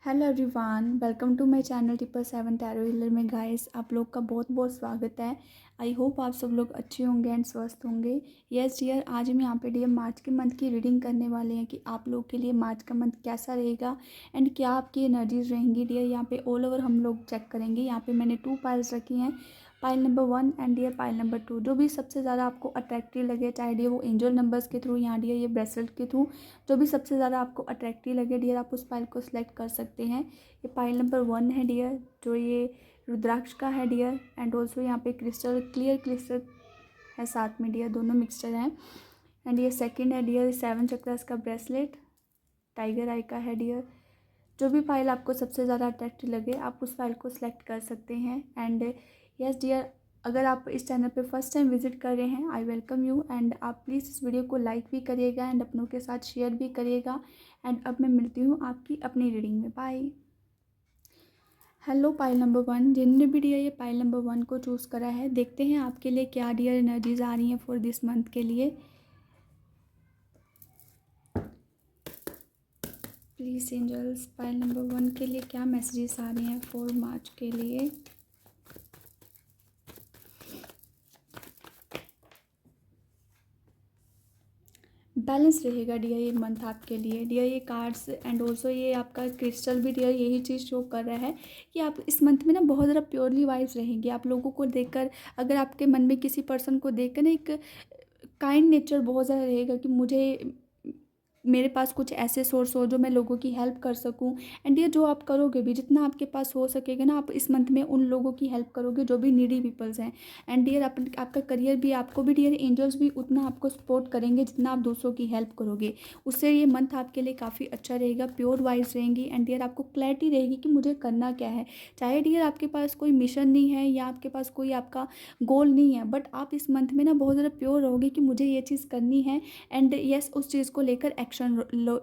Hello everyone, welcome to my channel 777 tarot healer में। Guys, आप लोग का बहुत बहुत स्वागत है। आई होप आप सब लोग अच्छे होंगे एंड स्वस्थ होंगे। यस डियर, आज हम यहाँ पे डियर मार्च के मंथ की रीडिंग करने वाले हैं कि आप लोग के लिए मार्च का मंथ कैसा रहेगा एंड क्या आपकी एनर्जीज रहेंगी। डियर यहाँ पे ऑल ओवर हम लोग चेक करेंगे। यहाँ पे मैंने 2 पाइल्स रखी हैं, pile number 1 and dear pile number 2। जो भी सबसे ज़्यादा आपको अट्रैक्टिव लगे, चाहे डियर वो एंजल नंबर्स के थ्रू या डियर ये ब्रेसलेट के थ्रू, जो भी सबसे ज़्यादा आपको अट्रैक्टिव लगे डियर आप उस पाइल को सिलेक्ट कर सकते हैं। ये पाइल नंबर 1 है डियर, जो ये रुद्राक्ष का है डियर, एंड ऑल्सो यहाँ पे क्रिस्टल, क्लियर क्रिस्टल है साथ में डियर, दोनों मिक्सचर हैं। एंड ये सेकंड है डियर 7 चक्रास का ब्रेसलेट, टाइगर आई का है डियर। जो भी फाइल आपको सबसे ज़्यादा अट्रैक्टिव लगे आप उस फाइल को सिलेक्ट कर सकते हैं। एंड यस डियर, अगर आप इस चैनल पे फर्स्ट टाइम विजिट कर रहे हैं, आई वेलकम यू एंड आप प्लीज़ इस वीडियो को लाइक भी करिएगा एंड अपनों के साथ शेयर भी करिएगा। एंड अब मैं मिलती हूँ आपकी अपनी रीडिंग में। बाय। हेलो पाइल नंबर 1, जिन्होंने भी डियर ये पाइल नंबर 1 को चूज़ करा है, देखते हैं आपके लिए क्या डियर एनर्जीज आ रही हैं फॉर दिस मंथ के लिए। प्लीज़ एंजल्स, पाइल नंबर 1 के लिए क्या मैसेजेस आ रहे हैं फॉर मार्च के लिए। बैलेंस रहेगा डियर ये मंथ आपके लिए। डियर ये कार्ड्स एंड ऑल्सो ये आपका क्रिस्टल भी डियर यही चीज़ शो कर रहा है कि आप इस मंथ में ना बहुत ज़्यादा प्योरली वाइब्स रहेंगी। आप लोगों को देखकर, अगर आपके मन में किसी पर्सन को देखकर ना एक काइंड नेचर बहुत ज़्यादा रहेगा कि मुझे, मेरे पास कुछ ऐसे सोर्स हो जो मैं लोगों की हेल्प कर सकूं। एंड ये जो आप करोगे भी, जितना आपके पास हो सकेगा ना, आप इस मंथ में उन लोगों की हेल्प करोगे जो भी नीडी पीपल्स हैं। एंड डियर आपका करियर भी, आपको भी डियर एंजल्स भी उतना आपको सपोर्ट करेंगे जितना आप दूसरों की हेल्प करोगे। उससे ये मंथ आपके लिए काफ़ी अच्छा रहेगा, प्योर वाइज रहेंगी। एंड डियर आपको क्लैरिटी रहेगी कि मुझे करना क्या है। चाहे डियर आपके पास कोई मिशन नहीं है या आपके पास कोई आपका गोल नहीं है, बट आप इस मंथ में ना बहुत ज़्यादा प्योर रहोगे कि मुझे ये चीज़ करनी है। एंड यस, उस चीज़ को लेकर एक्शन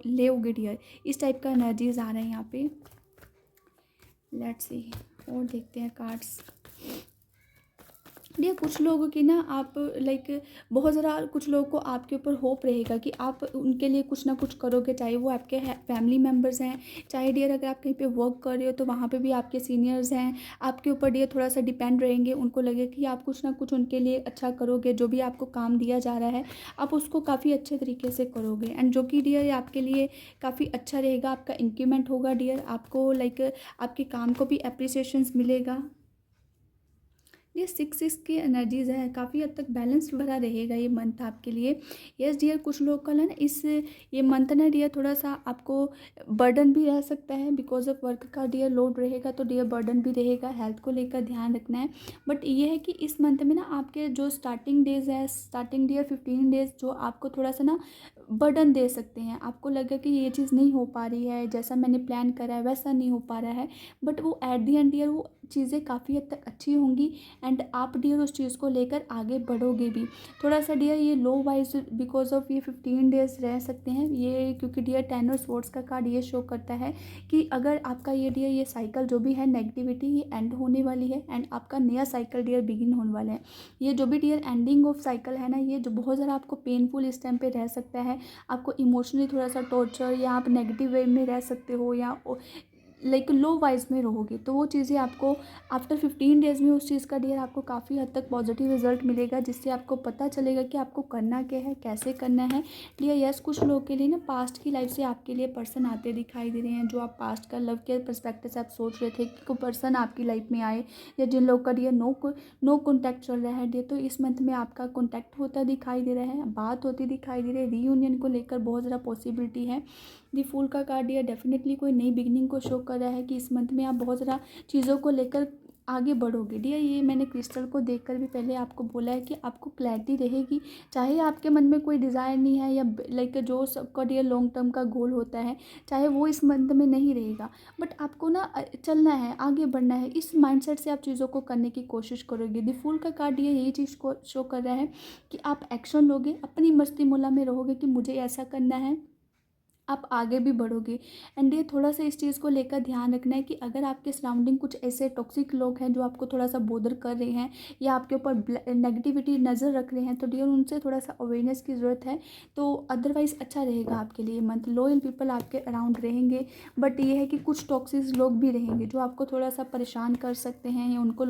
लेओगे डियर। इस टाइप का एनर्जीज आ रहे हैं यहाँ पे। लेट्स सी, और देखते हैं कार्ड्स। डियर कुछ लोगों की ना, आप लाइक बहुत ज़्यादा कुछ लोगों को आपके ऊपर होप रहेगा कि आप उनके लिए कुछ ना कुछ करोगे, चाहे वो आपके फैमिली मेम्बर्स हैं, चाहे डियर अगर आप कहीं पे वर्क कर रहे हो तो वहाँ पे भी आपके सीनियर्स हैं, आपके ऊपर डियर थोड़ा सा डिपेंड रहेंगे। उनको लगे कि आप कुछ ना कुछ उनके लिए अच्छा करोगे, जो भी आपको काम दिया जा रहा है आप उसको काफ़ी अच्छे तरीके से करोगे। एंड जो कि डियर आपके लिए काफ़ी अच्छा रहेगा, आपका इंक्रीमेंट होगा डियर, आपको लाइक आपके काम को भी अप्रिसिएशंस मिलेगा। ये 6 की एनर्जीज है, काफ़ी हद तक बैलेंस्ड भरा रहेगा ये मंथ आपके लिए। यस डियर, कुछ लोग का ना इस ये मंथ ना डियर थोड़ा सा आपको बर्डन भी रह सकता है, बिकॉज ऑफ वर्क का डियर लोड रहेगा तो डियर बर्डन भी रहेगा, हेल्थ को लेकर ध्यान रखना है। बट ये है कि इस मंथ में ना आपके जो स्टार्टिंग डेज है, स्टार्टिंग डियर 15 डेज जो आपको थोड़ा सा ना बर्डन दे सकते हैं। आपको लगे कि ये चीज़ नहीं हो पा रही है, जैसा मैंने प्लान करा है वैसा नहीं हो पा रहा है, बट वो एट दी एंड डियर वो चीज़ें काफ़ी हद तक अच्छी होंगी। एंड आप डियर उस चीज़ को लेकर आगे बढ़ोगे भी। थोड़ा सा डियर ये लो वाइज बिकॉज ऑफ ये 15 डेज रह सकते हैं ये, क्योंकि डियर 10 और स्वॉर्ड्स का कार्ड ये शो करता है कि अगर आपका ये डियर ये साइकिल जो भी है नेगेटिविटी, ये एंड होने वाली है एंड आपका नया साइकिल डियर बिगिन होने वाला है। ये जो भी डियर एंडिंग ऑफ साइकिल है ना, ये जो बहुत ज़्यादा आपको पेनफुल इस टाइम पे रह सकता है, आपको इमोशनली थोड़ा सा टॉर्चर, या आप नेगेटिव वे में रह सकते हो, या लाइक लो वाइज में रहोगे, तो वो चीज़ें आपको आफ्टर 15 डेज़ में उस चीज़ का डियर आपको काफ़ी हद तक पॉजिटिव रिजल्ट मिलेगा, जिससे आपको पता चलेगा कि आपको करना क्या है, कैसे करना है डियर। यस, कुछ लोगों के लिए ना पास्ट की लाइफ से आपके लिए पर्सन आते दिखाई दे रहे हैं, जो आप पास्ट का लव के पर्सपेक्टिव से आप सोच रहे थे कि कोई पर्सन आपकी लाइफ में आए, या जिन लोग का डियर नो कॉन्टैक्ट चल रहा है डियर, तो इस मंथ में आपका कॉन्टैक्ट होता दिखाई दे रहा है, बात होती दिखाई दे रही है, रीयूनियन को लेकर बहुत ज़्यादा पॉसिबिलिटी है। दी फूल का कार्ड डियर डेफिनेटली कोई नई बिगनिंग को शो कर रहा है कि इस मंथ में आप बहुत ज़्यादा चीज़ों को लेकर आगे बढ़ोगे डियर। ये मैंने क्रिस्टल को देखकर भी पहले आपको बोला है कि आपको क्लैरिटी रहेगी, चाहे आपके मन में कोई डिज़ायर नहीं है, या लाइक जो सबका डियर लॉन्ग टर्म का गोल होता है, चाहे वो इस मंथ में नहीं रहेगा, बट आपको ना चलना है, आगे बढ़ना है, इस माइंडसेट से आप चीज़ों को करने की कोशिश करोगे। दी फूल का कार्ड डियर यही चीज़ को शो कर रहा है कि आप एक्शन लोगे, अपनी मस्ती मुला में रहोगे कि मुझे ऐसा करना है, आप आगे भी बढ़ोगे। एंड ये थोड़ा-सा इस चीज़ को लेकर ध्यान रखना है कि अगर आपके सराउंडिंग कुछ ऐसे टॉक्सिक लोग हैं जो आपको थोड़ा-सा बॉदर कर रहे हैं या आपके ऊपर नेगेटिविटी नज़र रख रहे हैं, तो डियर उनसे थोड़ा-सा अवेयरनेस की ज़रूरत है। तो अदरवाइज़ अच्छा रहेगा आपके लिए मंथ। लॉयल पीपल आपके अराउंड रहेंगे, बट ये है कि कुछ टॉक्सिक लोग भी रहेंगे जो आपको थोड़ा-सा परेशान कर सकते हैं, या उनको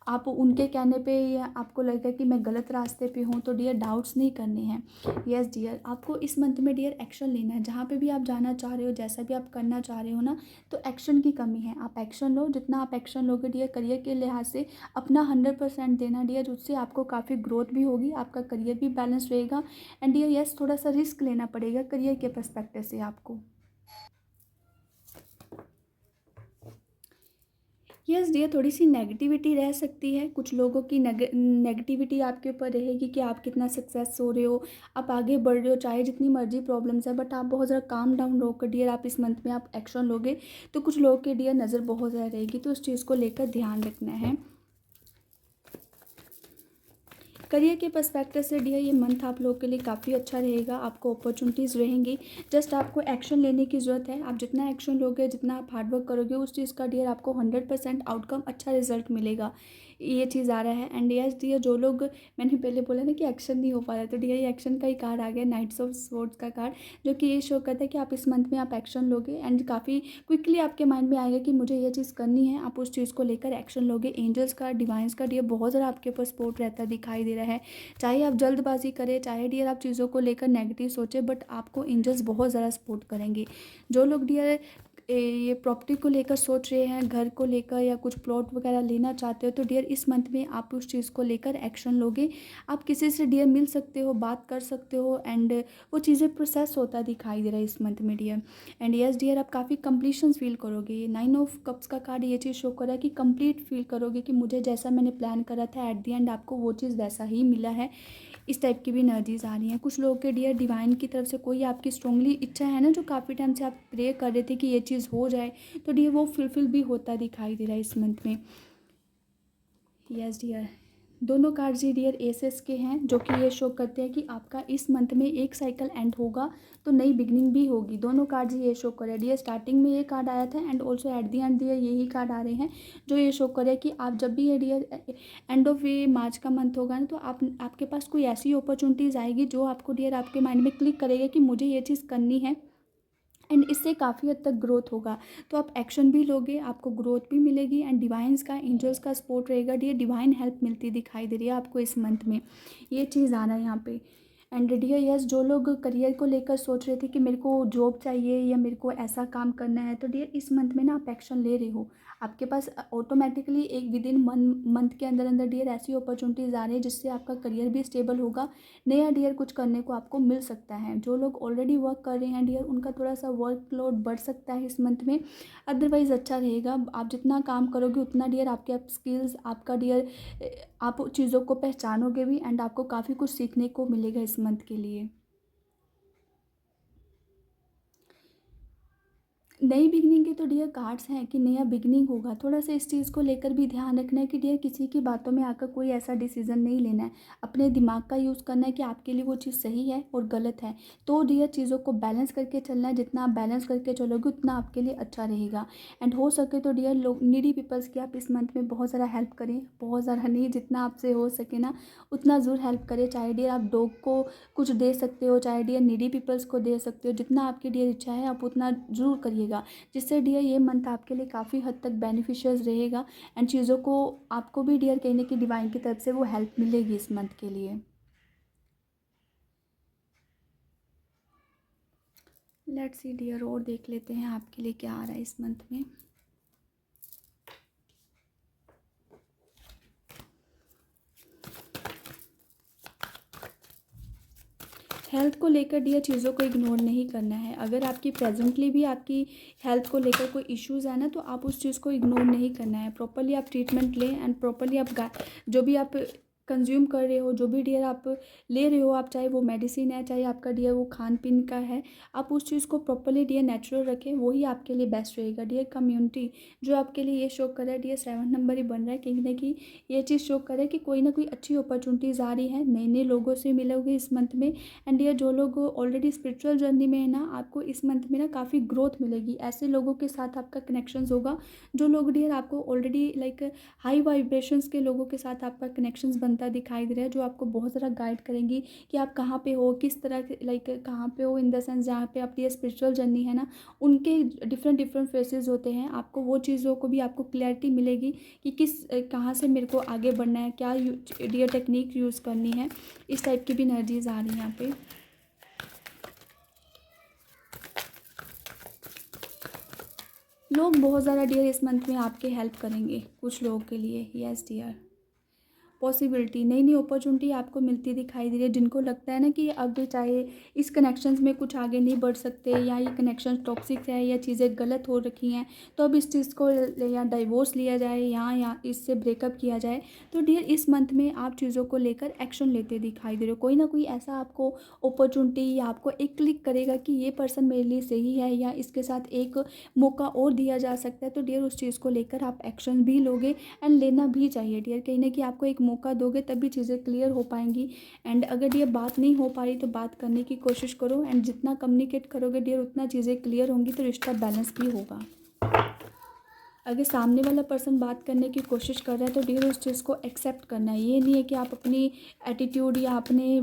आप उनके कहने पे या आपको लगेगा कि मैं गलत रास्ते पे हूँ, तो डियर डाउट्स नहीं करने हैं। यस डियर, आपको इस मंथ में डियर एक्शन लेना है। जहाँ पे भी आप जाना चाह रहे हो, जैसा भी आप करना चाह रहे हो ना, तो एक्शन की कमी है। आप एक्शन लो, जितना आप एक्शन लोगे डियर करियर के लिहाज से अपना 100% देना डियर, उससे आपको काफ़ी ग्रोथ भी होगी, आपका करियर भी बैलेंस रहेगा। एंड डियर यस, थोड़ा सा रिस्क लेना पड़ेगा करियर के पर्सपेक्टिव से आपको। यस डियर, थोड़ी सी नेगेटिविटी रह सकती है, कुछ लोगों की नेगेटिविटी आपके ऊपर रहेगी कि आप कितना सक्सेस हो रहे हो, आप आगे बढ़ रहे हो, चाहे जितनी मर्जी प्रॉब्लम्स है, बट आप बहुत ज़्यादा काम डाउन रहोगे डियर। आप इस मंथ में आप एक्शन लोगे तो कुछ लोगों के डियर नज़र बहुत ज़्यादा रहेगी, तो उस चीज़ को लेकर ध्यान रखना है। करियर के पर्सपेक्टिव से डियर ये मंथ आप लोगों के लिए काफ़ी अच्छा रहेगा, आपको अपॉर्चुनिटीज़ रहेंगी। जस्ट आपको एक्शन लेने की ज़रूरत है। आप जितना एक्शन लोगे, जितना आप हार्डवर्क करोगे, उस चीज़ का डियर आपको 100% आउटकम अच्छा रिजल्ट मिलेगा। ये चीज़ आ रहा है। एंड यस डियर, जो लोग, मैंने पहले बोला ना कि एक्शन नहीं हो पा रहा, तो डियर ये एक्शन का ही कार्ड आ गया, नाइट्स ऑफ स्वॉर्ड्स का कार्ड, जो कि ये शो करता है कि आप इस मंथ में आप एक्शन लोगे एंड काफ़ी क्विकली आपके माइंड में आएगा कि मुझे ये चीज़ करनी है। आप उस चीज़ को लेकर एक्शन लोगे। एंजल्स का, डिवाइंस का डियर बहुत ज़्यादा आपके ऊपर सपोर्ट रहता दिखाई दे रहा है। चाहे आप जल्दबाजी करें, चाहे डियर आप चीज़ों को लेकर नेगेटिव सोचें, बट आपको एंजल्स बहुत ज़्यादा सपोर्ट करेंगे। जो लोग डियर ये प्रॉपर्टी को लेकर सोच रहे हैं, घर को लेकर या कुछ प्लॉट वगैरह लेना चाहते हो, तो डियर इस मंथ में आप उस चीज़ को लेकर एक्शन लोगे। आप किसी से डियर मिल सकते हो, बात कर सकते हो, एंड वो चीज़ें प्रोसेस होता दिखाई दे रहा है इस मंथ में डियर। एंड यस डियर, आप काफ़ी कंप्लीशन फील करोगे। ये 9 ऑफ कप्स का कार्ड ये चीज़ शो कर रहा है कि कंप्लीट फील करोगे कि मुझे जैसा मैंने प्लान करा था, एट द एंड आपको वो चीज़ वैसा ही मिला है। इस टाइप की भी एनर्जीज आ रही हैं। कुछ लोगों के डियर डिवाइन की तरफ से कोई आपकी स्ट्रांगली इच्छा है ना, जो काफ़ी टाइम से आप प्रे कर रहे थे कि ये चीज़ हो जाए, तो डियर वो फुलफिल भी होता दिखाई दे रहा है इस मंथ में। यस डियर, दोनों कार्ड्स ये डियर एसेस के हैं, जो कि ये शो करते हैं कि आपका इस मंथ में एक साइकिल एंड होगा तो नई बिगनिंग भी होगी। दोनों कार्ड्स ये शो कर रहे हैं डियर। स्टार्टिंग में ये कार्ड आया था and also at the end dear यही कार्ड आ रहे हैं, जो ये शो कर रहे हैं कि आप जब भी ये डियर एंड ऑफ ये मार्च का मंथ होगा ना, तो आपके पास कोई ऐसी अपॉर्चुनिटीज़ आएगी जो आपको डियर आपके माइंड में क्लिक करेगा कि मुझे ये चीज़ करनी है, एंड इससे काफ़ी हद तक ग्रोथ होगा। तो आप एक्शन भी लोगे, आपको ग्रोथ भी मिलेगी, एंड डिवाइंस का, एंजल्स का सपोर्ट रहेगा डियर। डिवाइन हेल्प मिलती दिखाई दे रही है आपको इस मंथ में, ये चीज़ आना है यहाँ पे। एंड डियर यस, जो लोग करियर को लेकर सोच रहे थे कि मेरे को जॉब चाहिए या मेरे को ऐसा काम करना है, तो डियर इस मंथ में ना आप एक्शन ले रहे हो। आपके पास ऑटोमेटिकली एक विद इन मंथ के अंदर अंदर डियर ऐसी अपॉर्चुनिटीज़ आ रही है जिससे आपका करियर भी स्टेबल होगा। नया डियर कुछ करने को आपको मिल सकता है। जो लोग ऑलरेडी वर्क कर रहे हैं डियर, उनका थोड़ा सा वर्कलोड बढ़ सकता है इस मंथ में, अदरवाइज़ अच्छा रहेगा। आप जितना काम करोगे उतना डियर आपके स्किल्स, आपका डियर आप चीज़ों को पहचानोगे भी, एंड आपको काफ़ी कुछ सीखने को मिलेगा इस मंथ के लिए। नई बिगनिंग के तो डियर कार्ड्स हैं कि नया बिगनिंग होगा। थोड़ा सा इस चीज़ को लेकर भी ध्यान रखना है कि डियर किसी की बातों में आकर कोई ऐसा डिसीजन नहीं लेना है। अपने दिमाग का यूज़ करना है कि आपके लिए वो चीज़ सही है और गलत है। तो डियर चीज़ों को बैलेंस करके चलना है। जितना आप बैलेंस करके चलोगे उतना आपके लिए अच्छा रहेगा। एंड हो सके तो डियर लोग, नीडी पीपल्स की आप इस मंथ में बहुत ज़्यादा हेल्प करें। बहुत ज़्यादा नहीं, जितना आपसे हो सके ना उतना ज़रूर हेल्प करें। चाहे डियर आप डॉग को कुछ दे सकते हो, चाहे डियर नीडी पीपल्स को दे सकते हो। जितना आपकी डियर इच्छा है आप उतना ज़रूर करिएगा, जिससे डियर ये मंथ आपके लिए काफ़ी हद तक बेनिफिशियस रहेगा। एंड चीज़ों को आपको भी डियर कहने की डिवाइन की तरफ से वो हेल्प मिलेगी इस मंथ के लिए। लेट्स सी डियर, और देख लेते हैं आपके लिए क्या आ रहा है इस मंथ में। हेल्थ को लेकर डियर चीज़ों को इग्नोर नहीं करना है। अगर आपकी प्रेजेंटली भी आपकी हेल्थ को लेकर कोई इश्यूज़ है ना, तो आप उस चीज़ को इग्नोर नहीं करना है। प्रॉपर्ली आप ट्रीटमेंट लें, एंड प्रॉपर्ली आप जो भी आप कंज्यूम कर रहे हो, जो भी डियर आप ले रहे हो आप, चाहे वो मेडिसिन है, चाहे आपका डियर वो खान पीन का है, आप उस चीज़ को प्रॉपर्ली डियर नेचुरल रखें, वही आपके लिए बेस्ट रहेगा। डियर कम्युनिटी जो आपके लिए ये शो कर रहा है डियर 7 नंबर ही बन रहा है, कहीं ना कहीं ये चीज़ शो करे कि कोई ना कोई अच्छी अपॉर्चुनिटीज़ आ रही है, नए नए लोगों से मिलोगे इस मंथ में। एंड डियर जो लोग ऑलरेडी स्पिरिचुअल जर्नी में है ना, आपको इस मंथ में ना काफ़ी ग्रोथ मिलेगी, ऐसे लोगों के साथ आपका कनेक्शंस होगा जो लोग डियर आपको ऑलरेडी लाइक हाई वाइब्रेशंस के लोगों के साथ आपका कनेक्शंस बनता दिखाई दे रहा है, जो आपको बहुत ज़्यादा गाइड करेंगी कि आप कहाँ पे हो, किस तरह के लाइक कहाँ पे हो, इन द सेंस जहाँ पे आपकी स्पिरिचुअल जर्नी है ना, उनके डिफरेंट डिफरेंट फेसेस होते हैं, आपको वो चीज़ों को भी आपको क्लैरिटी मिलेगी कि किस कहाँ से मेरे को आगे बढ़ना है, क्या डियर टेक्निक यूज़ करनी है। इस टाइप की भी एनर्जीज आ रही हैं यहाँ पे। लोग बहुत ज़्यादा डियर इस मंथ में आपके हेल्प करेंगे कुछ लोगों के लिए। यस डियर, पॉसिबिलिटी नई नई अपॉर्चुनिटी आपको मिलती दिखाई दे रही है, जिनको लगता है ना कि अब चाहे इस कनेक्शंस में कुछ आगे नहीं बढ़ सकते, या ये कनेक्शन टॉक्सिक है, या चीज़ें गलत हो रखी हैं, तो अब इस चीज़ को या डाइवोर्स लिया जाए या इससे ब्रेकअप किया जाए। तो डियर इस मंथ में आप चीज़ों को लेकर एक्शन लेते दिखाई दे रहे हो, कोई ना कोई ऐसा आपको अपॉर्चुनिटी या आपको एक क्लिक करेगा कि ये पर्सन मेरे लिए सही है, या इसके साथ एक मौका और दिया जा सकता है। तो डियर उस चीज़ को लेकर आप एक्शन भी लोगे, एंड लेना भी चाहिए डियर, कहीं ना कि आपको एक मौका दोगे तभी चीज़ें क्लियर हो पाएंगी। एंड अगर डियर बात नहीं हो पा रही तो बात करने की कोशिश करो, एंड जितना कम्युनिकेट करोगे डियर उतना चीज़ें क्लियर होंगी, तो रिश्ता बैलेंस भी होगा। अगर सामने वाला पर्सन बात करने की कोशिश कर रहा है तो डियर उस चीज़ को एक्सेप्ट करना है। ये नहीं है कि आप अपनी एटीट्यूड या अपने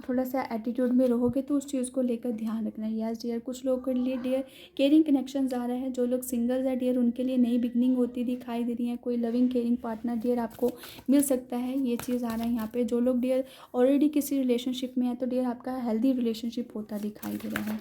थोड़ा सा एटीट्यूड में रहोगे, तो उस चीज़ को लेकर ध्यान रखना है। यस डियर, कुछ लोगों के लिए डियर केयरिंग कनेक्शन आ रहा है, जो लोग सिंगल्स है डियर उनके लिए नई बिगनिंग होती दिखाई दे रही है, कोई लविंग केयरिंग पार्टनर डियर आपको मिल सकता है, ये चीज़ आ रहा है यहाँ पे। जो लोग डियर ऑलरेडी किसी रिलेशनशिप में है तो डियर आपका हेल्दी रिलेशनशिप होता दिखाई दे रहा है।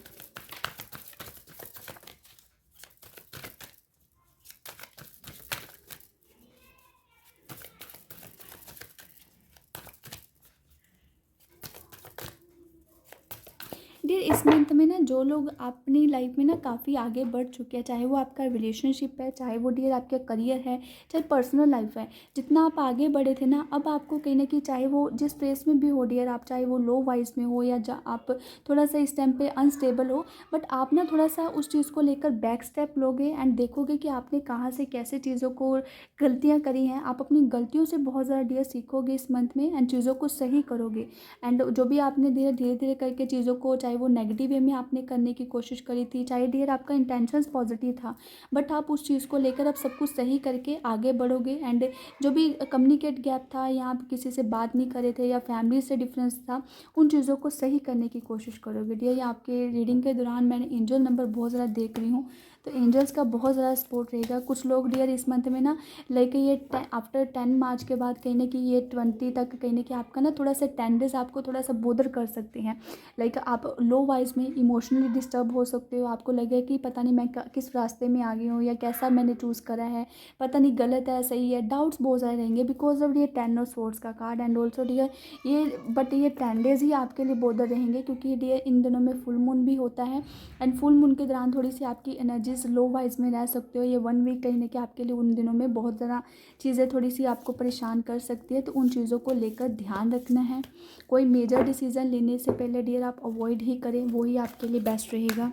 डियर इस मंथ में ना जो लोग अपनी लाइफ में ना काफ़ी आगे बढ़ चुके हैं, चाहे वो आपका रिलेशनशिप है, चाहे वो डियर आपका करियर है, चाहे पर्सनल लाइफ है, जितना आप आगे बढ़े थे ना, अब आपको कहीं ना कहीं चाहे वो जिस प्लेस में भी हो डियर आप, चाहे वो लो वाइज में हो या आप थोड़ा सा इस टाइम पे अनस्टेबल हो, बट आप ना थोड़ा सा उस चीज़ को लेकर बैक स्टेप लोगे एंड देखोगे कि आपने कहाँ से कैसे चीज़ों को गलतियाँ करी हैं। आप अपनी गलतियों से बहुत ज़्यादा डियर सीखोगे इस मंथ में, एंड चीज़ों को सही करोगे। एंड जो भी आपने धीरे धीरे धीरे करके चीज़ों को, चाहे वो नेगेटिव वे में आपने करने की कोशिश करी थी, चाहे डियर आपका इंटेंशंस पॉजिटिव था, बट आप उस चीज़ को लेकर अब सब कुछ सही करके आगे बढ़ोगे। एंड जो भी कम्युनिकेट गैप था, या आप किसी से बात नहीं करे थे, या फैमिली से डिफरेंस था, उन चीज़ों को सही करने की कोशिश करोगे डियर। या आपके रीडिंग के दौरान मैंने एंजल नंबर बहुत ज़्यादा देख रही हूँ, तो एंजल्स का बहुत ज़्यादा सपोर्ट रहेगा। कुछ लोग डियर इस मंथ में ना लाइक ये आफ्टर 10 मार्च के बाद कहीं ना कहीं ये 20 तक कहीं ना कहीं आपका ना थोड़ा सा 10 डेज आपको थोड़ा सा बोदर कर सकते हैं। लाइक आप लो वाइज में इमोशनली डिस्टर्ब हो सकते हो, आपको लगे कि पता नहीं मैं किस रास्ते में आ गई हूँ, या कैसा मैंने चूज़ करा है, पता नहीं गलत है सही है, डाउट्स बहुत ज़्यादा रहेंगे बिकॉज ऑफ ये 10 ऑफ सोर्ड्स का कार्ड। एंड ऑल्सो डियर ये बट ये 10 डेज ही आपके लिए बोदर रहेंगे, क्योंकि डियर इन दिनों में फुल मून भी होता है, एंड फुल मून के दौरान थोड़ी सी आपकी एनर्जीज लो वाइज में रह सकते हो। ये 1 वीक कहीं ना कहीं आपके लिए उन दिनों में बहुत ज़्यादा चीज़ें थोड़ी सी आपको परेशान कर सकती है, तो उन चीज़ों को लेकर ध्यान रखना है। कोई मेजर डिसीज़न लेने से पहले डियर आप अवॉइड ही करें, वो ही आपके लिए बेस्ट रहेगा।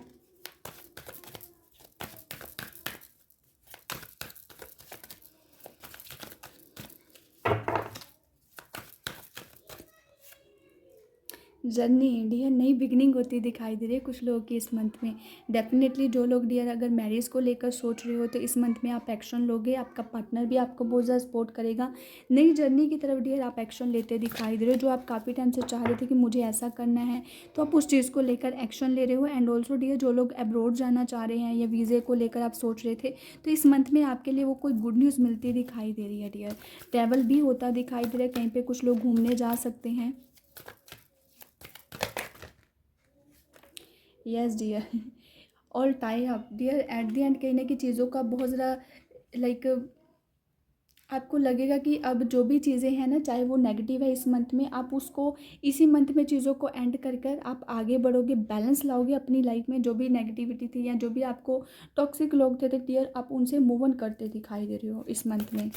जर्नी डियर नई बिगनिंग होती दिखाई दे रही है कुछ लोगों की इस मंथ में। डेफिनेटली जो लोग डियर अगर मैरिज को लेकर सोच रहे हो तो इस मंथ में आप एक्शन लोगे, आपका पार्टनर भी आपको बहुत ज़्यादा सपोर्ट करेगा। नई जर्नी की तरफ डियर आप एक्शन लेते दिखाई दे रहे हो, जो आप काफ़ी टाइम से चाह रहे थे कि मुझे ऐसा करना है, तो आप उस चीज़ को लेकर एक्शन ले रहे हो। एंड ऑल्सो डियर जो लोग अब्रॉड जाना चाह रहे हैं या वीज़े को लेकर आप सोच रहे थे, तो इस मंथ में आपके लिए वो कोई गुड न्यूज़ मिलती दिखाई दे रही है डियर। ट्रैवल भी होता दिखाई दे रहा है, कहीं पर कुछ लोग घूमने जा सकते हैं। Yes dear, all tie up dear at the end कहीं ना कहीं चीज़ों का बहुत ज़्यादा लाइक आपको लगेगा कि अब जो भी चीज़ें हैं ना, चाहे वो नेगेटिव है इस मंथ में, आप उसको इसी मंथ में चीज़ों को एंड कर कर आप आगे बढ़ोगे, बैलेंस लाओगे अपनी लाइफ में। जो भी नेगेटिविटी थी या जो भी आपको टॉक्सिक लोग थे डियर, आप उनसे मूव ऑन करते दिखाई दे रहे हो इस मंथ में।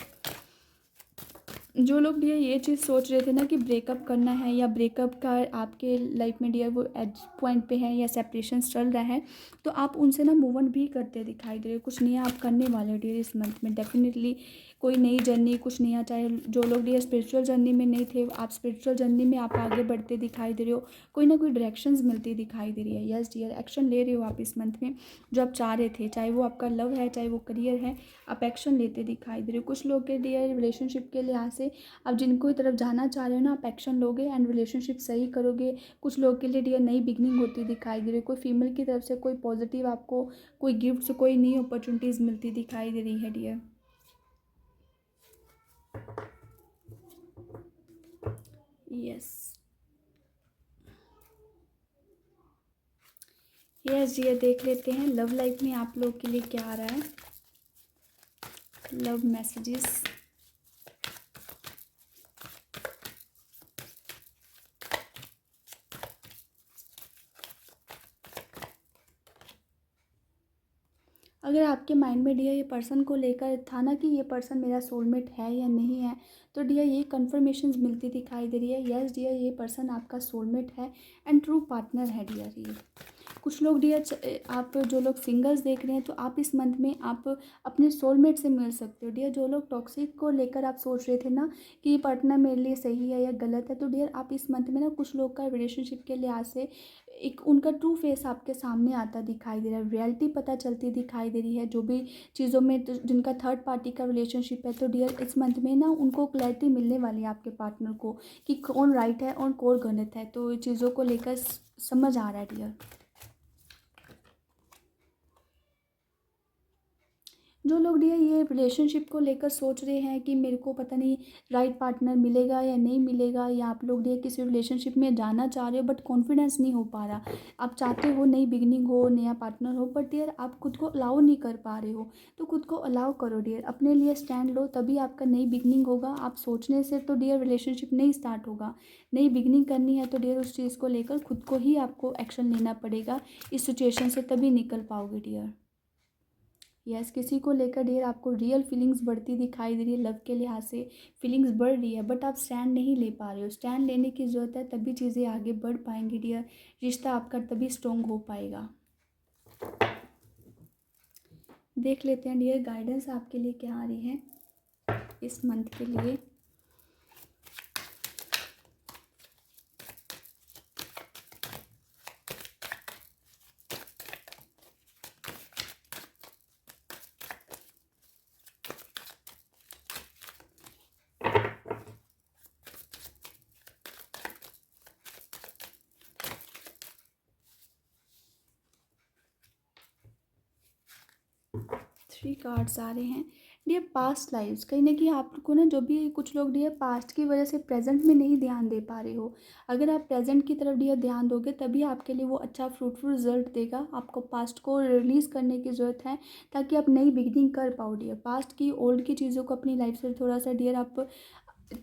जो लोग डियर ये चीज़ सोच रहे थे ना कि ब्रेकअप करना है या ब्रेकअप का आपके लाइफ में डियर वो एज पॉइंट पे है या सेपरेशन चल रहा है, तो आप उनसे ना मूव ऑन भी करते दिखाई दे रहे हो। कुछ नया आप करने वाले हो डियर इस मंथ में डेफिनेटली। कोई नई जर्नी, कुछ नया, चाहे जो लोग डियर स्पिरिचुअल जर्नी में नहीं थे, आप स्पिरिचुअल जर्नी में आप आगे बढ़ते दिखाई दे रहे हो। कोई ना कोई डायरेक्शंस मिलती दिखाई दे रही है। यस डियर, एक्शन ले रहे हो आप इस मंथ में जो आप चाह रहे थे, चाहे वो आपका लव है चाहे वो करियर है, आप एक्शन लेते दिखाई दे रहे हो। कुछ लोग के डियर रिलेशनशिप के लिहाज से आप जिनको तरफ जाना चाह रहे हो ना, आप एक्शन लोगे एंड रिलेशनशिप सही करोगे। कुछ लोग के लिए डियर नई बिगनिंग होती दिखाई दे रही है। कोई फीमेल की तरफ से कोई पॉजिटिव आपको कोई गिफ्ट, कोई नई अपॉर्चुनिटीज़ मिलती दिखाई दे रही है डियर। यस यस डियर, देख लेते हैं लव लाइफ में आप लोग के लिए क्या आ रहा है। Love messages. अगर आपके माइंड में डियर ये पर्सन को लेकर था ना कि ये पर्सन मेरा सोलमेट है या नहीं है, तो डियर ये कन्फर्मेशंस मिलती दिखाई दे रही है। यस डियर, ये पर्सन आपका सोलमेट है एंड ट्रू पार्टनर है डियर ये। कुछ लोग डियर आप जो लोग सिंगल्स देख रहे हैं, तो आप इस मंथ में आप अपने सोलमेट से मिल सकते हो डियर। जो लोग टॉक्सिक को लेकर आप सोच रहे थे ना कि ये पार्टनर मेरे लिए सही है या गलत है, तो डियर आप इस मंथ में ना कुछ लोग का रिलेशनशिप के लिहाज से एक उनका ट्रू फेस आपके सामने आता दिखाई दे रहा है। रियलिटी पता चलती दिखाई दे रही है जो भी चीज़ों में जिनका थर्ड पार्टी का रिलेशनशिप है, तो डियर इस मंथ में ना उनको क्लैरिटी मिलने वाली है आपके पार्टनर को कि कौन राइट है और कौन गलत है। तो चीज़ों को लेकर समझ आ रहा है डियर। जो लोग डियर ये रिलेशनशिप को लेकर सोच रहे हैं कि मेरे को पता नहीं राइट पार्टनर मिलेगा या नहीं मिलेगा, या आप लोग डियर किसी रिलेशनशिप में जाना चाह रहे हो बट कॉन्फिडेंस नहीं हो पा रहा, आप चाहते हो नई बिगनिंग हो, नया पार्टनर हो, बट डियर आप खुद को अलाउ नहीं कर पा रहे हो, तो खुद को अलाउ करो डियर, अपने लिए स्टैंड लो, तभी आपका नई बिगनिंग होगा। आप सोचने से तो डियर रिलेशनशिप नहीं स्टार्ट होगा। नई बिगनिंग करनी है तो डियर उस चीज़ को लेकर खुद को ही आपको एक्शन लेना पड़ेगा। इस सिचुएशन से तभी निकल पाओगे डियर। यस, किसी को लेकर डियर आपको रियल फीलिंग्स बढ़ती दिखाई दे रही है। लव के लिहाज से फीलिंग्स बढ़ रही है बट आप स्टैंड नहीं ले पा रहे हो। स्टैंड लेने की ज़रूरत है, तभी चीज़ें आगे बढ़ पाएंगी डियर। रिश्ता आपका तभी स्ट्रॉन्ग हो पाएगा। देख लेते हैं डियर गाइडेंस आपके लिए क्या आ रही है इस मंथ के लिए। 3 कार्ड्स आ रहे हैं डियर। पास्ट लाइव्स, कहीं ना कहीं आपको ना जो भी कुछ लोग डियर पास्ट की वजह से प्रेजेंट में नहीं ध्यान दे पा रहे हो। अगर आप प्रेजेंट की तरफ डियर ध्यान दोगे तभी आपके लिए वो अच्छा फ्रूटफुल रिजल्ट देगा। आपको पास्ट को रिलीज़ करने की ज़रूरत है ताकि आप नई बिगनिंग कर पाओ डियर। पास्ट की ओल्ड की चीज़ों को अपनी लाइफ से थोड़ा सा डियर आप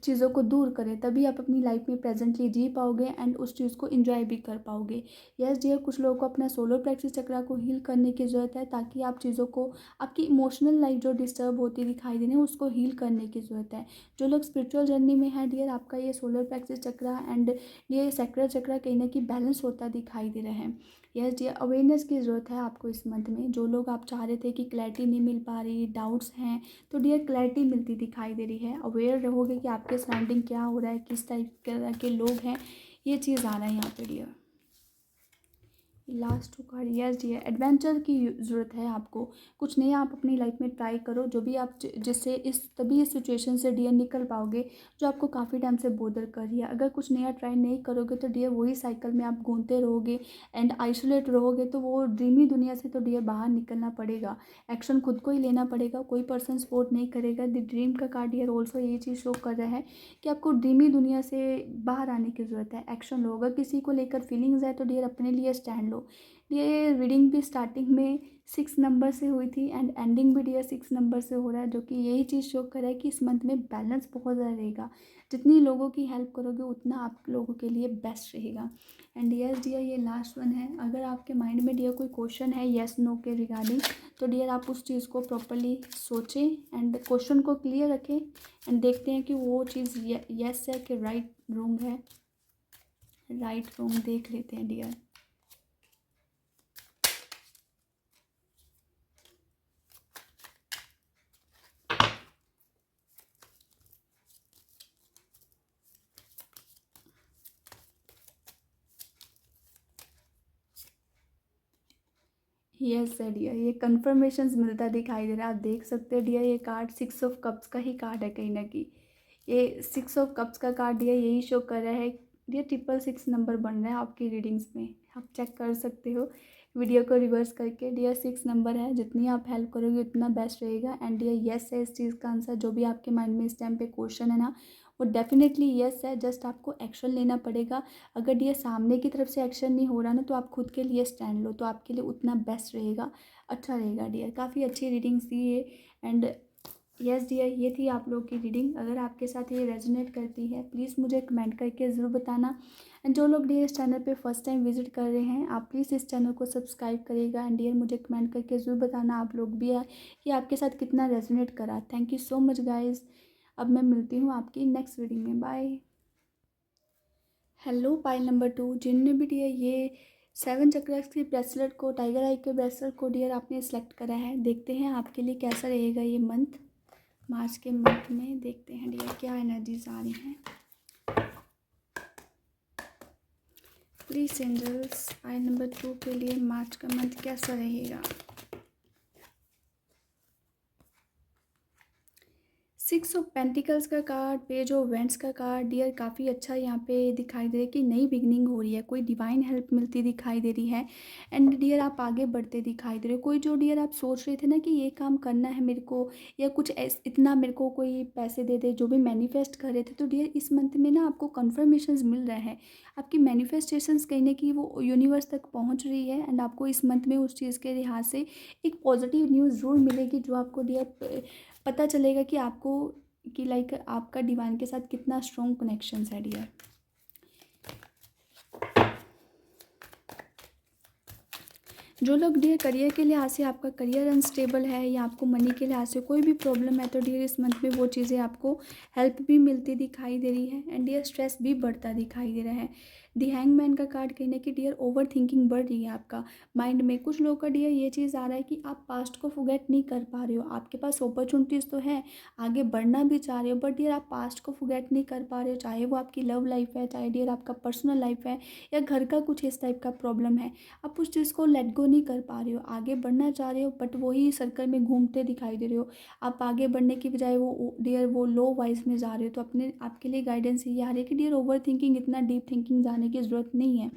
चीज़ों को दूर करें, तभी आप अपनी लाइफ में प्रेजेंटली जी पाओगे एंड उस चीज़ को एंजॉय भी कर पाओगे। यस डियर, कुछ लोगों को अपना सोलर प्लेक्सिस चक्रा को हील करने की ज़रूरत है ताकि आप चीज़ों को, आपकी इमोशनल लाइफ जो डिस्टर्ब होती दिखाई दे रही है उसको हील करने की ज़रूरत है। जो लोग स्पिरिचुअल जर्नी में है डियर, आपका ये सोलर प्लेक्सिस चक्रा एंड ये सैक्रल चक्रा कहीं ना कहीं बैलेंस होता दिखाई दे रहा है। यस डियर, अवेयरनेस की ज़रूरत है आपको इस मंथ में। जो लोग आप चाह रहे थे कि क्लैरिटी नहीं मिल पा रही, डाउट्स हैं, तो डियर क्लैरिटी मिलती दिखाई दे रही है। अवेयर रहोगे कि आपके सराउंडिंग क्या हो रहा है, किस टाइप के लोग हैं, ये चीज़ आ रहा है यहाँ पे dear. Last 2 card, yes dear, adventure की ज़रूरत है आपको। कुछ नया आप अपनी लाइफ में ट्राई करो जो भी आप जिससे इस तभी इस सिचुएशन से डियर निकल पाओगे जो आपको काफ़ी टाइम से बोदर कर रही है। अगर कुछ नया ट्राई नहीं करोगे तो डियर वही साइकिल में आप घूमते रहोगे एंड आइसोलेट रहोगे। तो वो ड्रीमी दुनिया से तो डियर बाहर निकलना पड़ेगा। एक्शन खुद को ही लेना पड़ेगा, कोई पर्सन सपोर्ट नहीं करेगा। द ड्रीम का कार्ड डियर ऑल्सो ये चीज़ शो कर रहा है कि आपको ड्रीमी दुनिया से बाहर आने की ज़रूरत है। एक्शन लो, अगर किसी को लेकर फीलिंग्स है तो डियर अपने लिए स्टैंड लो। ये रीडिंग भी स्टार्टिंग में 6 नंबर से हुई थी एंड एंडिंग भी डियर 6 नंबर से हो रहा है, जो कि यही चीज़ शो कर रहा है कि इस मंथ में बैलेंस बहुत ज़्यादा रहेगा। जितनी लोगों की हेल्प करोगे उतना आप लोगों के लिए बेस्ट रहेगा। एंड यस डियर, ये लास्ट वन है। अगर आपके माइंड में डियर कोई क्वेश्चन है येस नो के रिगार्डिंग, तो डियर आप उस चीज़ को प्रॉपरली सोचें एंड क्वेश्चन को क्लियर रखें एंड देखते हैं कि वो चीज़ येस है कि राइट रॉन्ग है। राइट रॉन्ग देख लेते हैं डियर। यस है डियर, ये कन्फर्मेशंस मिलता दिखाई दे रहा है। आप देख सकते हो डियर, ये कार्ड 6 ऑफ कप्स का ही कार्ड है कहीं ना कहीं। ये 6 ऑफ कप्स का कार्ड डियर यही शो कर रहा है डियर। 666 नंबर बन रहा है आपकी रीडिंग्स में, आप चेक कर सकते हो वीडियो को रिवर्स करके। डियर 6 नंबर है, जितनी आप हेल्प करोगे उतना बेस्ट रहेगा। एंड डियर यस है इस चीज़ का आंसर। जो भी आपके माइंड में इस टाइम पे क्वेश्चन है ना, वो डेफिनेटली यस है। जस्ट आपको एक्शन लेना पड़ेगा। अगर डियर सामने की तरफ से एक्शन नहीं हो रहा ना, तो आप खुद के लिए स्टैंड लो, तो आपके लिए उतना बेस्ट रहेगा, अच्छा रहेगा डियर। काफ़ी अच्छी रीडिंग्स थी ये। एंड यस डियर, ये थी आप लोग की रीडिंग। अगर आपके साथ ये रेजोनेट करती है प्लीज़ मुझे कमेंट करके ज़रूर बताना। एंड जो लोग डियर इस चैनल पे फर्स्ट टाइम विजिट कर रहे हैं, आप प्लीज़ इस चैनल को सब्सक्राइब करिएगा। एंड डियर मुझे कमेंट करके ज़रूर बताना आप लोग भी है कि आपके साथ कितना रेजोनेट करा। Thank you so much guys. अब मैं मिलती हूँ आपकी नेक्स्ट रीडिंग में। बाय। हेलो पाइल नंबर 2, जिनने भी डियर ये 7 चक्रास के ब्रेसलेट को, टाइगर आई के ब्रेसलेट को डियर आपने सेलेक्ट करा है, देखते हैं आपके लिए कैसा रहेगा ये मंथ। मार्च के मंथ में देखते हैं डियर क्या एनर्जीज आ रही हैं। प्लीज एंजल्स, पाइल नंबर 2 के लिए मार्च का मंथ कैसा रहेगा। 6 ऑफ पेंटिकल्स का कार्ड, पेज ऑफ वेंट्स का कार्ड डियर काफ़ी अच्छा यहाँ पे दिखाई दे रहा है कि नई बिगनिंग हो रही है, कोई डिवाइन हेल्प मिलती दिखाई दे रही है। एंड डियर आप आगे बढ़ते दिखाई दे रहे हो। कोई जो डियर आप सोच रहे थे ना कि ये काम करना है मेरे को, या कुछ इतना मेरे को कोई पैसे दे दे, जो भी मैनिफेस्ट कर रहे थे, तो डियर इस मंथ में ना आपको कन्फर्मेशंस मिल रहा है। आपकी मैनिफेस्टेशंस कहीं ना कहीं वो यूनिवर्स तक पहुँच रही है। एंड आपको इस मंथ में उस चीज़ के लिहाज से एक पॉजिटिव न्यूज़ ज़रूर मिलेगी, जो आपको डियर पता चलेगा कि आपको कि लाइक आपका डिवाइन के साथ कितना स्ट्रॉन्ग कनेक्शंस है डियर। जो लोग डियर करियर के लिहाज से, आपका करियर अनस्टेबल है या आपको मनी के लिहाज से कोई भी प्रॉब्लम है, तो डियर इस मंथ में वो चीज़ें आपको हेल्प भी मिलती दिखाई दे रही है। एंड डियर स्ट्रेस भी बढ़ता दिखाई दे रहा है। दी हैंगमैन का कार्ड कहने की डियर ओवर थिंकिंग बढ़ रही है आपका माइंड में। कुछ लोगों का डियर ये चीज़ आ रहा है कि आप पास्ट को फॉरगेट नहीं कर पा रहे हो। आपके पास अपॉर्चुनिटीज़ तो है, आगे बढ़ना भी चाह रहे हो, बट डियर आप पास्ट को फॉरगेट नहीं कर पा रहे हो। चाहे वो आपकी लव लाइफ है, चाहे डियर आपका पर्सनल लाइफ है, या घर का कुछ इस टाइप का प्रॉब्लम है, आप उस चीज़ को लेट गो नहीं कर पा रहे हो। आगे बढ़ना चाह रहे हो बट वही सर्कल में घूमते दिखाई दे रहे हो। आप आगे बढ़ने की बजाय वो डियर वो लो वाइज में जा रहे हो। तो अपने आपके लिए गाइडेंस ये आ रही है कि डियर ओवर थिंकिंग, इतना डीप थिंकिंग जाने की ज़रूरत नहीं है।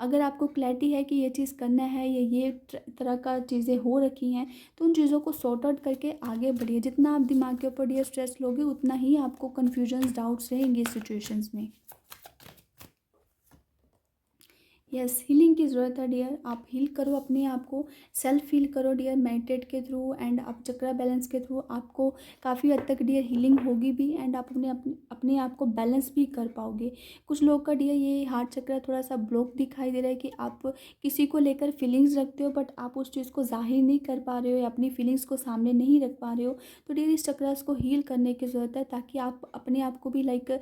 अगर आपको क्लैरिटी है कि ये चीज़ करना है या ये तरह का चीज़ें हो रखी हैं, तो उन चीज़ों को सॉर्ट आउट करके आगे बढ़िए। जितना आप दिमाग के ऊपर डियर स्ट्रेस लोगे, उतना ही आपको कन्फ्यूजन्स, डाउट्स रहेंगे इस सिचुएशंस में। यस, हीलिंग की ज़रूरत है डियर। आप हील करो अपने आप को, सेल्फ हील करो डियर मेडिटेट के थ्रू एंड आप चक्रा बैलेंस के थ्रू। आपको काफ़ी हद तक डियर हीलिंग होगी भी एंड आप अपने आप को बैलेंस भी कर पाओगे। कुछ लोग का डियर ये हार्ट चक्रा थोड़ा सा ब्लॉक दिखाई दे रहा है कि आप किसी को लेकर फीलिंग्स रखते हो, बट आप उस चीज़ को जाहिर नहीं कर पा रहे हो या अपनी फीलिंग्स को सामने नहीं रख पा रहे हो। तो डियर इस चक्रास को हील करने की ज़रूरत है, ताकि आप अपने आप को भी लाइक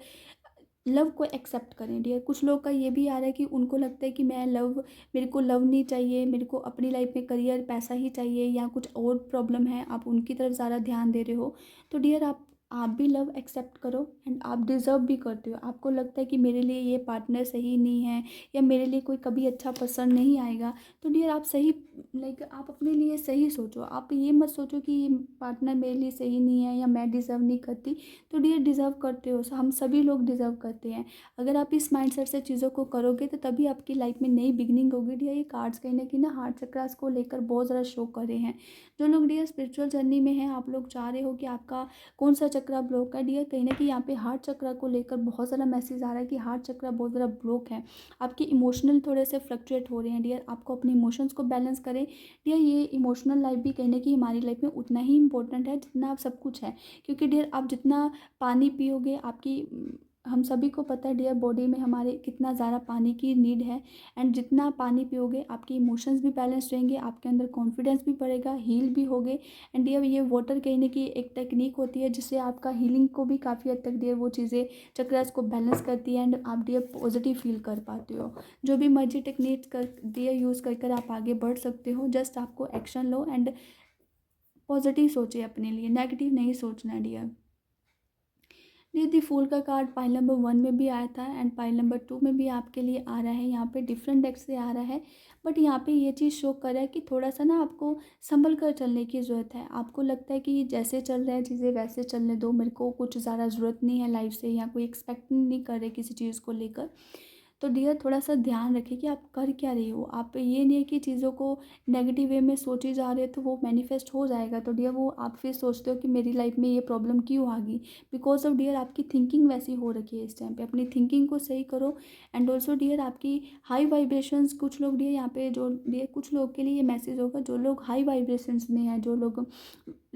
लव को एक्सेप्ट करें डियर। कुछ लोग का ये भी आ रहा है कि उनको लगता है कि मैं लव, मेरे को लव नहीं चाहिए, मेरे को अपनी लाइफ में करियर पैसा ही चाहिए, या कुछ और प्रॉब्लम है, आप उनकी तरफ ज़्यादा ध्यान दे रहे हो। तो डियर आप भी लव एक्सेप्ट करो एंड आप डिज़र्व भी करते हो। आपको लगता है कि मेरे लिए ये पार्टनर सही नहीं है, या मेरे लिए कोई कभी अच्छा पसंद नहीं आएगा, तो डियर आप सही लाइक आप अपने लिए सही सोचो। आप ये मत सोचो कि ये पार्टनर मेरे लिए सही नहीं है या मैं डिज़र्व नहीं करती। तो डियर डिज़र्व करते हो, हम सभी लोग डिज़र्व करते हैं। अगर आप इस माइंडसेट से चीज़ों को करोगे, तो तभी आपकी लाइफ में नई बिगनिंग होगी डियर। ये कार्ड्स कहीं ना कहीं ना हार्ट चक्रास को लेकर बहुत ज़्यादा शो कर रहे हैं। जो लोग डियर स्पिरिचुअल जर्नी में हैं, आप लोग चाह रहे हो कि आपका कौन सा चक्रा ब्लॉक है डियर, कहीं ना कहीं यहाँ पे हार्ट चक्रा को लेकर बहुत सारा मैसेज आ रहा है कि हार्ट चक्रा बहुत ज़्यादा ब्लॉक है। आपके इमोशनल थोड़े से फ्लक्चुएट हो रहे हैं डियर, आपको अपने इमोशंस को बैलेंस करें डियर। ये इमोशनल लाइफ भी कहीं ना कहीं हमारी लाइफ में उतना ही इंपॉर्टेंट है जितना आप सब कुछ है, क्योंकि डियर आप जितना पानी पियोगे आपकी, हम सभी को पता है डियर बॉडी में हमारे कितना ज़्यादा पानी की नीड है। एंड जितना पानी पियोगे आपके इमोशंस भी बैलेंस रहेंगे, आपके अंदर कॉन्फिडेंस भी बढ़ेगा, हील भी होगे। एंड डियर ये वाटर कहने की एक टेक्निक होती है जिससे आपका हीलिंग को भी काफ़ी हद तक डियर वो चीज़ें चक्रास को बैलेंस करती है एंड आप डियर पॉजिटिव फील कर पाते हो। जो भी मर्जी टेक्निक कर डियर यूज़ कर कर आप आगे बढ़ सकते हो, जस्ट आपको एक्शन लो एंड पॉजिटिव सोचिए अपने लिए, नेगेटिव नहीं सोचना डियर। दी फूल का कार्ड पाइल नंबर 1 में भी आया था एंड पाइल नंबर 2 में भी आपके लिए आ रहा है। यहाँ पे डिफरेंट डेक से आ रहा है, बट यहाँ पे ये चीज़ शो कर रहा है कि थोड़ा सा ना आपको संभल कर चलने की ज़रूरत है। आपको लगता है कि जैसे चल रहा है चीज़ें वैसे चलने दो, मेरे को कुछ ज़्यादा ज़रूरत नहीं है लाइफ से, या कोई एक्सपेक्ट नहीं कर रहे किसी चीज़ को लेकर। तो डियर थोड़ा सा ध्यान रखिए कि आप कर क्या रहे हो। आप ये नहीं है कि चीज़ों को नेगेटिव वे में सोचे जा रहे हो तो वो मैनिफेस्ट हो जाएगा, तो डियर वो आप फिर सोचते हो कि मेरी लाइफ में ये प्रॉब्लम क्यों आ गई, बिकॉज ऑफ डियर आपकी थिंकिंग वैसी हो रखी है। इस टाइम पे अपनी थिंकिंग को सही करो। एंड ऑल्सो डियर आपकी हाई वाइब्रेशंस, कुछ लोग डियर यहाँ पे जो डियर कुछ लोग के लिए ये मैसेज होगा जो लोग हाई वाइब्रेशंस में हैं, जो लोग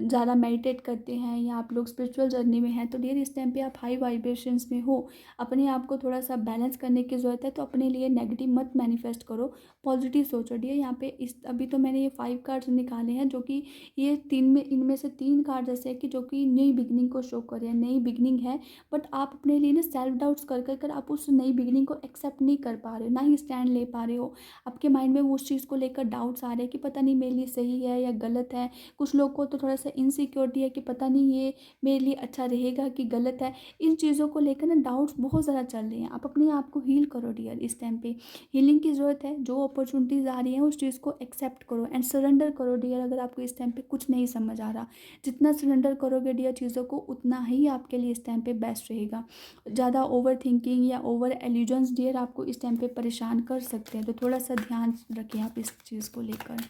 ज़्यादा मेडिटेट करते हैं या आप लोग स्पिरिचुअल जर्नी में हैं, तो डियर इस टाइम पे आप हाई वाइब्रेशंस में हो, अपने आप को थोड़ा सा बैलेंस करने की ज़रूरत है। तो अपने लिए नेगेटिव मत मैनिफेस्ट करो, पॉजिटिव सोचो डियर। यहाँ पे इस अभी तो मैंने ये 5 कार्ड्स निकाले हैं जो कि ये तीन में इनमें से 3 कार्ड ऐसे हैं कि जो कि नई बिगनिंग को शो कर रहे हैं, नई बिगनिंग है। बट आप अपने लिए ना सेल्फ डाउट्स कर कर कर आप उस नई बिगनिंग को एक्सेप्ट नहीं कर पा रहे हो, ना ही स्टैंड ले पा रहे हो। आपके माइंड में वो उस चीज़ को लेकर डाउट्स आ रहे हैं कि पता नहीं मेरे लिए सही है या गलत है। कुछ लोग को तो थोड़ा सा इनसिक्योरिटी है कि पता नहीं ये मेरे लिए अच्छा रहेगा कि गलत है। इन चीज़ों को लेकर ना डाउट्स बहुत ज़्यादा चल रहे हैं। आप अपने आप को हील करो डियर, इस टाइम पे हीलिंग की ज़रूरत है। जो अपॉर्चुनिटीज़ आ रही हैं उस चीज़ को एक्सेप्ट करो एंड सरेंडर करो डियर। अगर आपको इस टाइम पे कुछ नहीं समझ आ रहा, जितना सरेंडर करोगे डियर चीज़ों को, उतना ही आपके लिए इस टाइम पे बेस्ट रहेगा। ज़्यादा ओवर थिंकिंग या ओवर एल्यूजन्स डियर आपको इस टाइम पे परेशान कर सकते हैं, तो थोड़ा सा ध्यान रखें आप इस चीज़ को लेकर।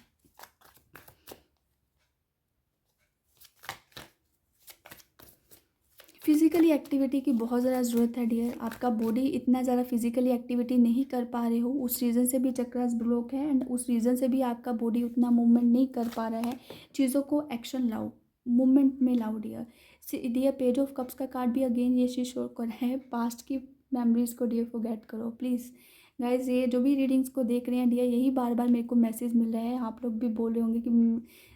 फिज़िकली एक्टिविटी की बहुत ज़्यादा ज़रूरत है डियर। आपका बॉडी इतना ज़्यादा फिज़िकली एक्टिविटी नहीं कर पा रहे हो, उस रीज़न से भी चक्रास ब्लॉक है एंड उस रीज़न से भी आपका बॉडी उतना मूवमेंट नहीं कर पा रहा है। चीज़ों को एक्शन लाओ, मूवमेंट में लाओ dear. Dear page of cups का कार्ड भी अगेन ये चीज़ शो कर है, पास्ट की मेमोरीज को डियर फॉरगेट करो प्लीज़। गाइज ये जो भी रीडिंग्स को देख रहे हैं डियर, यही बार बार मेरे को मैसेज मिल रहा है। आप लोग भी बोल रहे होंगे कि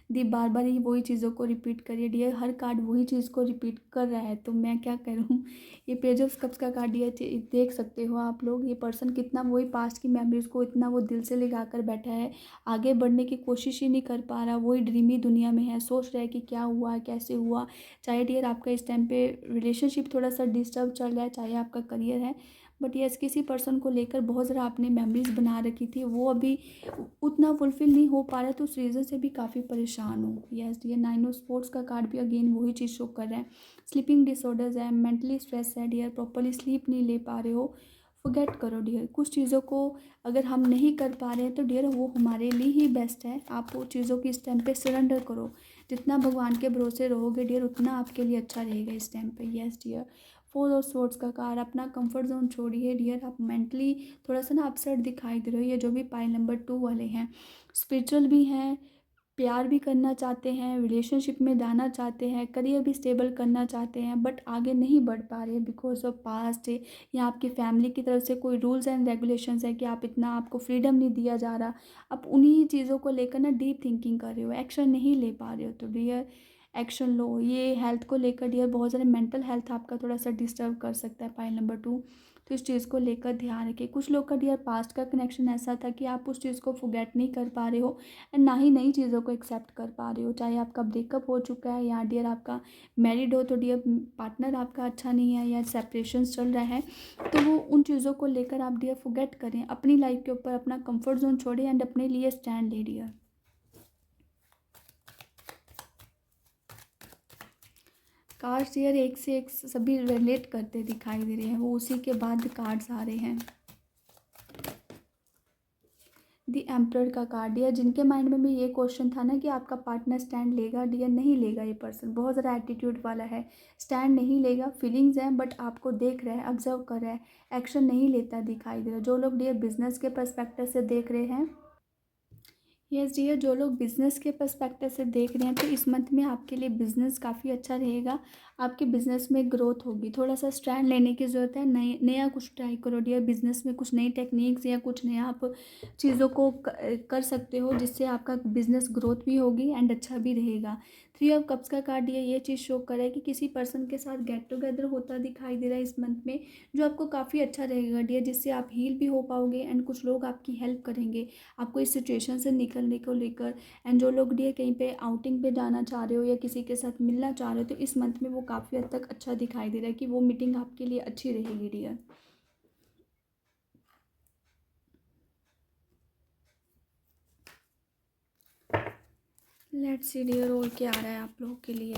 दी बार बार ही वही चीज़ों को रिपीट करिए डियर, हर कार्ड वही चीज़ को रिपीट कर रहा है, तो मैं क्या करूँ। ये पेज ऑफ कप्स का कार्ड डियर देख सकते हो आप लोग, ये पर्सन कितना वही पास्ट की मेमोरीज को इतना वो दिल से लगा कर बैठा है, आगे बढ़ने की कोशिश ही नहीं कर पा रहा, वही ड्रीमी दुनिया में है, सोच रहा है कि क्या हुआ कैसे हुआ। चाहे डियर आपका इस टाइम पे रिलेशनशिप थोड़ा सा डिस्टर्ब चल रहा है, चाहे आपका करियर है, बट यस किसी पर्सन को लेकर बहुत ज़्यादा आपने मेमोरीज बना रखी थी, वो अभी उतना फुलफिल नहीं हो पा रहा है, तो उस रीज़न से भी काफ़ी परेशान हो। यस डियर 9 ऑफ स्पोर्ट्स का कार्ड भी अगेन वही चीज़ शो कर रहा है। स्लीपिंग डिसऑर्डर्स है, मेंटली स्ट्रेस है डियर, प्रॉपरली स्लीप नहीं ले पा रहे हो। फॉरगेट करो डियर, कुछ चीज़ों को अगर हम नहीं कर पा रहे हैं तो डियर वो हमारे लिए ही बेस्ट है। आप वो चीज़ों की इस टाइम पे सरेंडर करो, जितना भगवान के भरोसे रहोगे डियर उतना आपके लिए अच्छा रहेगा इस टाइम पे। यस डियर 4 ऑफ स्वॉर्ड्स का कार्ड, अपना कंफर्ट जोन छोड़िए डियर, आप मेंटली थोड़ा सा ना अपसेट दिखाई दे रहे हो। ये जो भी पाइल नंबर 2 वाले हैं स्पिरिचुअल भी हैं, प्यार भी करना चाहते हैं, रिलेशनशिप में जाना चाहते हैं, करियर भी स्टेबल करना चाहते हैं, बट आगे नहीं बढ़ पा रहे हैं बिकॉज ऑफ पास्ट है या आपकी फैमिली की तरफ से कोई रूल्स एंड रेगुलेशंस है कि आप इतना आपको फ्रीडम नहीं दिया जा रहा। आप उन्हीं चीज़ों को लेकर ना डीप थिंकिंग कर रहे हो, एक्शन नहीं ले पा रहे हो, तो डियर एक्शन लो। ये हेल्थ को लेकर डियर बहुत ज़्यादा मेंटल हेल्थ आपका थोड़ा सा डिस्टर्ब कर सकता है पाइल नंबर 2, तो इस चीज़ को लेकर ध्यान रखिए। कुछ लोग का डियर पास्ट का कनेक्शन ऐसा था कि आप उस चीज़ को फॉरगेट नहीं कर पा रहे हो एंड ना ही नई चीज़ों को एक्सेप्ट कर पा रहे हो। चाहे आपका ब्रेकअप हो चुका है या डियर आपका मैरिड हो, तो डियर पार्टनर आपका अच्छा नहीं है या सेपरेशन चल रहा है, तो वो उन चीज़ों को लेकर आप डियर फॉरगेट करें, अपनी लाइफ के ऊपर अपना कंफर्ट जोन छोड़ें एंड अपने लिए स्टैंड ले डियर। कार्ड्स डियर एक से एक सभी रिलेट करते दिखाई दे रहे हैं, वो उसी के बाद कार्ड्स आ रहे हैं। दी एम्परर का कार्ड डियर, जिनके माइंड में भी ये क्वेश्चन था ना कि आपका पार्टनर स्टैंड लेगा डियर, नहीं लेगा। ये पर्सन बहुत ज़्यादा एटीट्यूड वाला है, स्टैंड नहीं लेगा। फीलिंग्स हैं बट आपको देख रहा है, ऑब्जर्व कर रहा है, एक्शन नहीं लेता दिखाई दे रहा। जो लोग डियर बिजनेस के पर्सपेक्टिव से देख रहे हैं, यस डियर, जो लोग बिज़नेस के पर्सपेक्टिव से देख रहे हैं तो इस मंथ में आपके लिए बिज़नेस काफ़ी अच्छा रहेगा। आपके बिज़नेस में ग्रोथ होगी। थोड़ा सा स्टैंड लेने की ज़रूरत है, नए नया कुछ ट्राई करो डियर। बिज़नेस में कुछ नई टेक्निक्स या कुछ नया आप चीज़ों को कर सकते हो, जिससे आपका बिज़नेस ग्रोथ भी होगी एंड अच्छा भी रहेगा। थ्री ऑफ कप्स का कार्ड ये चीज़ शो कर रहा है कि किसी पर्सन के साथ गेट टुगेदर होता दिखाई दे रहा है इस मंथ में, जो आपको काफ़ी अच्छा रहेगा डियर, जिससे आप हील भी हो पाओगे एंड कुछ लोग आपकी हेल्प करेंगे आपको इस सिचुएशन से निकलने को लेकर। एंड जो लोग डियर कहीं पे आउटिंग पे जाना चाह रहे हो या किसी के साथ मिलना चाह रहे हो तो इस मंथ में वो काफ़ी हद तक अच्छा दिखाई दे रहा है कि वो मीटिंग आपके लिए अच्छी रहेगी डियर। लेट्स सी डियर और क्या आ रहा है आप लोगों के लिए।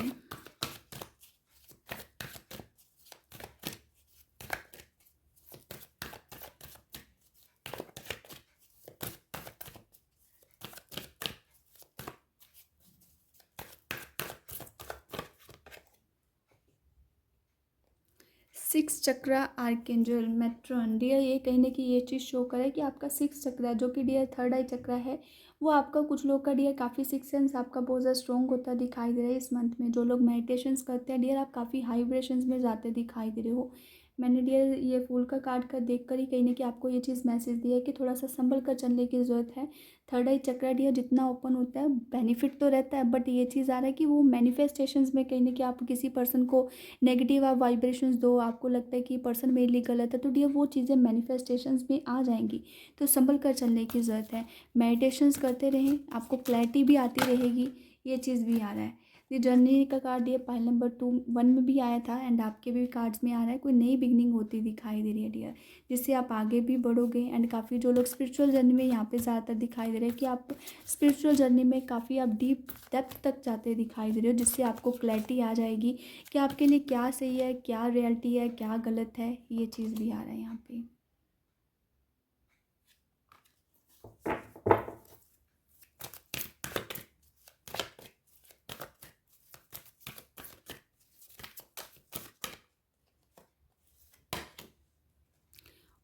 6 चक्रा आर्केंजल मेट्रॉन डियर, ये कहीं ना कहीं ये चीज़ शो करे कि आपका 6 चक्रा जो कि डियर थर्ड आई चक्रा है, वो आपका कुछ लोग का डियर काफ़ी सिक्स सेंस आपका बहुत ज़्यादा स्ट्रॉन्ग होता दिखाई दे रहा है इस मंथ में। जो लोग मेडिटेशंस करते हैं डियर, आप काफ़ी हाई वाइब्रेशंस में जाते दिखाई दे रहे हो। मैंने डियर ये फूल का कार्ड का देख कर ही कहीं ना कहीं आपको ये चीज़ मैसेज दिया है कि थोड़ा सा संभल कर चलने की ज़रूरत है। थर्ड आई चक्रा डियर जितना ओपन होता है बेनिफिट तो रहता है, बट ये चीज़ आ रहा है कि वो मैनिफेस्टेशंस में कहीं ना कहीं आप किसी पर्सन को नेगेटिव आप वाइब्रेशंस दो, आपको लगता है कि पर्सन मेरे लिए गलत है, तो डियर वो चीज़ें मैनिफेस्टेशंस में आ जाएंगी। तो संभल कर चलने की ज़रूरत है। मेडिटेशंस करते रहें, आपको क्लैरिटी भी आती रहेगी। ये चीज़ भी आ रहा है। ये जर्नी का कार्ड ये पाइल नंबर 1 में भी आया था एंड आपके भी कार्ड्स में आ रहा है। कोई नई बिगनिंग होती दिखाई दे रही है डियर, जिससे आप आगे भी बढ़ोगे। एंड काफ़ी जो लोग स्पिरिचुअल जर्नी में यहाँ पे ज़्यादातर दिखाई दे रहे हैं कि आप स्पिरिचुअल जर्नी में काफ़ी आप डीप डेप्थ तक जाते दिखाई दे रहे हो, जिससे आपको क्लैरिटी आ जाएगी कि आपके लिए क्या सही है, क्या रियलिटी है, क्या गलत है। ये चीज़ भी आ रहा है यहाँ पे।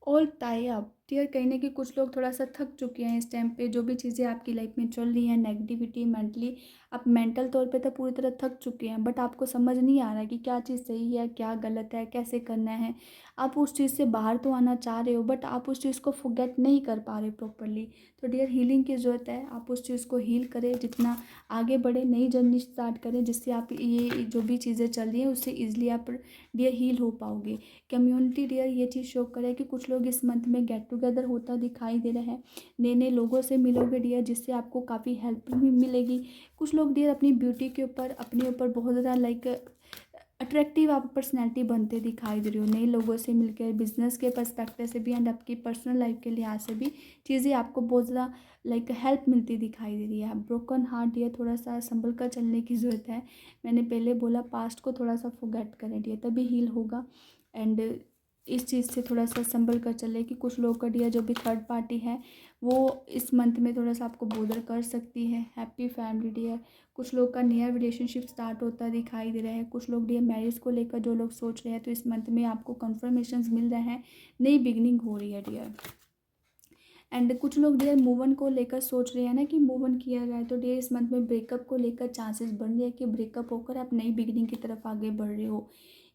ऑल टाई अप डियर, कहीं ना कहीं कुछ लोग थोड़ा सा थक चुके हैं इस टाइम पे। जो भी चीज़ें आपकी लाइफ में चल रही हैं नेगेटिविटी मेंटली, आप मेंटल तौर पे तो पूरी तरह थक चुके हैं, बट आपको समझ नहीं आ रहा है कि क्या चीज़ सही है, क्या गलत है, कैसे करना है। आप उस चीज़ से बाहर तो आना चाह रहे हो, बट आप उस चीज़ को फॉरगेट नहीं कर पा रहे प्रॉपरली। तो डियर हीलिंग की ज़रूरत है, आप उस चीज़ को हील करें, जितना आगे बढ़े, नई जर्नी स्टार्ट करें, जिससे आप ये जो भी चीज़ें चल रही हैं उससे ईजिली आप डियर हील हो पाओगे। कम्युनिटी डियर ये चीज़ शो करे कि कुछ लोग इस मंथ में गेट टुगेदर होता दिखाई दे रहा है। नए नए लोगों से मिलोगे डियर, जिससे आपको काफ़ी हेल्प भी मिलेगी। कुछ लोग डियर अपनी ब्यूटी के ऊपर, अपने ऊपर बहुत ज़्यादा लाइक अट्रैक्टिव आप पर्सनैलिटी बनते दिखाई दे रही हो नए लोगों से मिलकर, बिजनेस के पर्सपेक्टिव से भी एंड आपकी पर्सनल लाइफ के लिहाज से भी चीज़ें आपको बहुत ज़्यादा लाइक हेल्प मिलती दिखाई दे रही है। ब्रोकन हार्ट डियर, थोड़ा सा संभल कर चलने की ज़रूरत है। मैंने पहले बोला पास्ट को थोड़ा सा फॉरगेट करें डियर, तभी हील होगा। एंड इस चीज़ से थोड़ा सा संभल कर चले कि कुछ लोग का डियर जो भी थर्ड पार्टी है वो इस मंथ में थोड़ा सा आपको बोदर कर सकती है। हैप्पी फैमिली डियर, कुछ लोग का नया रिलेशनशिप स्टार्ट होता दिखाई दे रहा है। कुछ लोग डियर मैरिज को लेकर जो लोग सोच रहे हैं तो इस मंथ में आपको कन्फर्मेशंस मिल रहे हैं, नई बिगनिंग हो रही है डियर। एंड कुछ लोग डियर मूव ऑन को लेकर सोच रहे हैं ना कि मूव ऑन किया जाए, तो डियर इस मंथ में ब्रेकअप को लेकर चांसेस बन रहे हैं कि ब्रेकअप होकर आप नई बिगनिंग की तरफ आगे बढ़ रहे हो।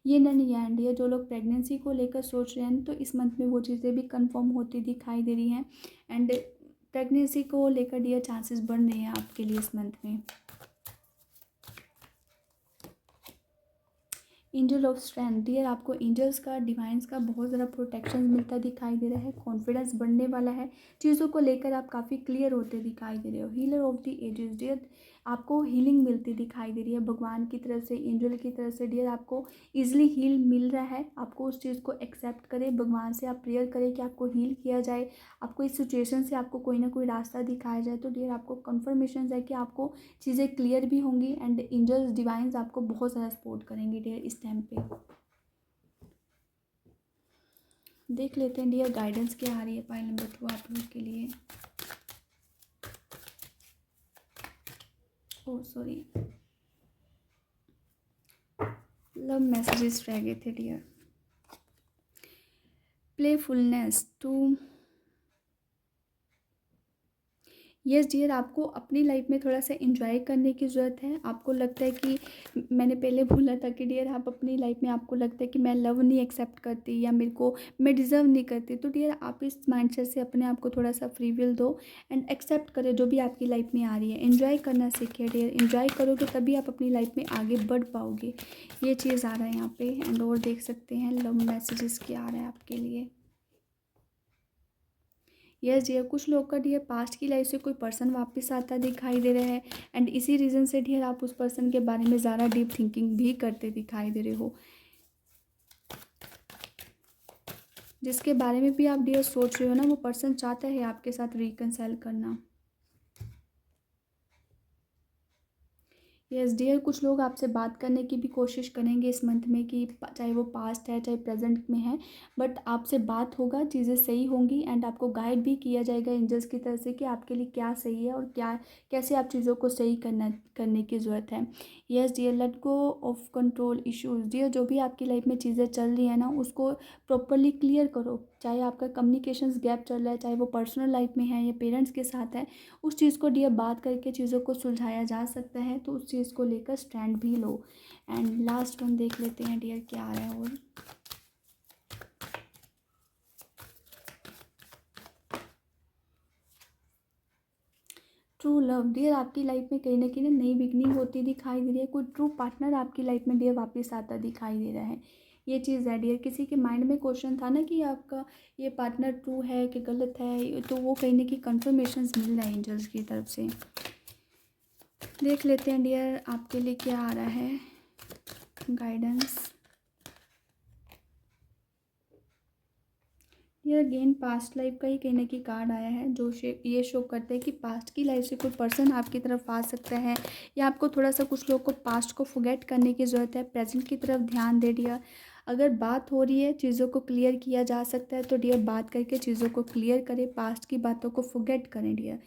ये नन या एंड ये जो लोग प्रेगनेंसी को लेकर सोच रहे हैं तो इस मंथ में वो चीज़ें भी कंफर्म होती दिखाई दे रही हैं। एंड प्रेगनेंसी को लेकर डियर चांसेस बन रहे हैं आपके लिए इस मंथ में। एंजल ऑफ स्ट्रेंथ डियर, आपको एंजल्स का, डिवाइंस का बहुत ज़्यादा प्रोटेक्शन मिलता दिखाई दे रहा है। कॉन्फिडेंस बढ़ने वाला है, चीज़ों को लेकर आप काफ़ी क्लियर होते दिखाई दे रहे हो। Healer of the ages dear, आपको हीलिंग मिलती दिखाई दे रही है भगवान की तरफ से, एंजल की तरफ से डियर। आपको ईजिली हील मिल रहा है, आपको उस चीज़ को एक्सेप्ट करें, भगवान से आप प्रेयर करें कि आपको हील किया जाए, आपको इस सिचुएशन से आपको कोई ना कोई रास्ता दिखाया जाए। तो डियर आपको कन्फर्मेशन है कि आपको चीज़ें क्लियर भी होंगी एंड एंजल्स डिवाइंस आपको बहुत ज़्यादा सपोर्ट करेंगे डियर इस टाइम पे। देख लेते हैं डियर गाइडेंस क्या आ रही है पाइल नंबर 2 आप लोग के लिए। ओह सॉरी, लव मैसेजेस रह गए थे dear. Playfulness too, yes dear, आपको अपनी लाइफ में थोड़ा सा इंजॉय करने की ज़रूरत है। आपको लगता है कि मैंने पहले बोला था कि डियर आप अपनी लाइफ में आपको लगता है कि मैं लव नहीं एक्सेप्ट करती या मेरे को मैं डिज़र्व नहीं करती, तो डियर आप इस माइंडसेट से अपने आप को थोड़ा सा फ्री विल दो एंड एक्सेप्ट करें जो भी आपकी लाइफ में आ रही है। इन्जॉय करना सीखिए डियर, इन्जॉय करोगे तभी आप अपनी लाइफ में आगे बढ़ पाओगे। ये चीज़ आ रहा है यहाँ पे। एंड और देख सकते हैं लव मैसेजेस क्या आ रहा है आपके लिए। यस डियर, कुछ लोग का डियर पास्ट की लाइफ से कोई पर्सन वापस आता दिखाई दे रहा है एंड इसी रीज़न से डियर आप उस पर्सन के बारे में ज़्यादा डीप थिंकिंग भी करते दिखाई दे रहे हो, जिसके बारे में भी आप डियर सोच रहे हो ना, वो पर्सन चाहता है आपके साथ रिकंसाइल करना। यस डियर, कुछ लोग आपसे बात करने की भी कोशिश करेंगे इस मंथ में कि चाहे वो पास्ट है चाहे प्रेजेंट में है, बट आपसे बात होगा, चीज़ें सही होंगी एंड आपको गाइड भी किया जाएगा एंजल्स की तरफ से कि आपके लिए क्या सही है और क्या कैसे आप चीज़ों को सही करने की ज़रूरत है। Yes dear, let go of control issues. Dear जो भी आपकी लाइफ में चीज़ें चल रही है ना, उसको प्रॉपरली क्लियर करो। चाहे आपका कम्युनिकेशंस गैप चल रहा है, चाहे वो पर्सनल लाइफ में है या पेरेंट्स के साथ है, उस चीज़ को डियर बात करके चीज़ों को सुलझाया जा सकता है, तो उस चीज़ को लेकर स्टैंड भी लो। एंड लास्ट वन देख लेते हैं डियर क्या आ रहा है। और ट्रू लव, डियर आपकी लाइफ में कहीं ना कहीं नई बिगनिंग होती दिखाई दे रही है। कोई ट्रू पार्टनर आपकी लाइफ में डियर वापस आता दिखाई दे रहा है। ये चीज़ है डियर, किसी के माइंड में क्वेश्चन था ना कि आपका ये पार्टनर ट्रू है कि गलत है, तो वो कहीं ना कहीं कन्फर्मेशंस मिल रहे हैं एंजल्स की तरफ से। देख लेते हैं डियर आपके लिए क्या आ रहा है गाइडेंस। ये अगेन पास्ट लाइफ का ही कहीं ना कहीं कार्ड आया है, जो ये शो करता है कि पास्ट की लाइफ से कोई पर्सन आपकी तरफ आ सकता है, या आपको थोड़ा सा कुछ लोग को पास्ट को फॉरगेट करने की ज़रूरत है, प्रेजेंट की तरफ ध्यान दे डियर। अगर बात हो रही है चीज़ों को क्लियर किया जा सकता है तो डियर बात करके चीज़ों को क्लियर करें, पास्ट की बातों को फॉरगेट करें डियर।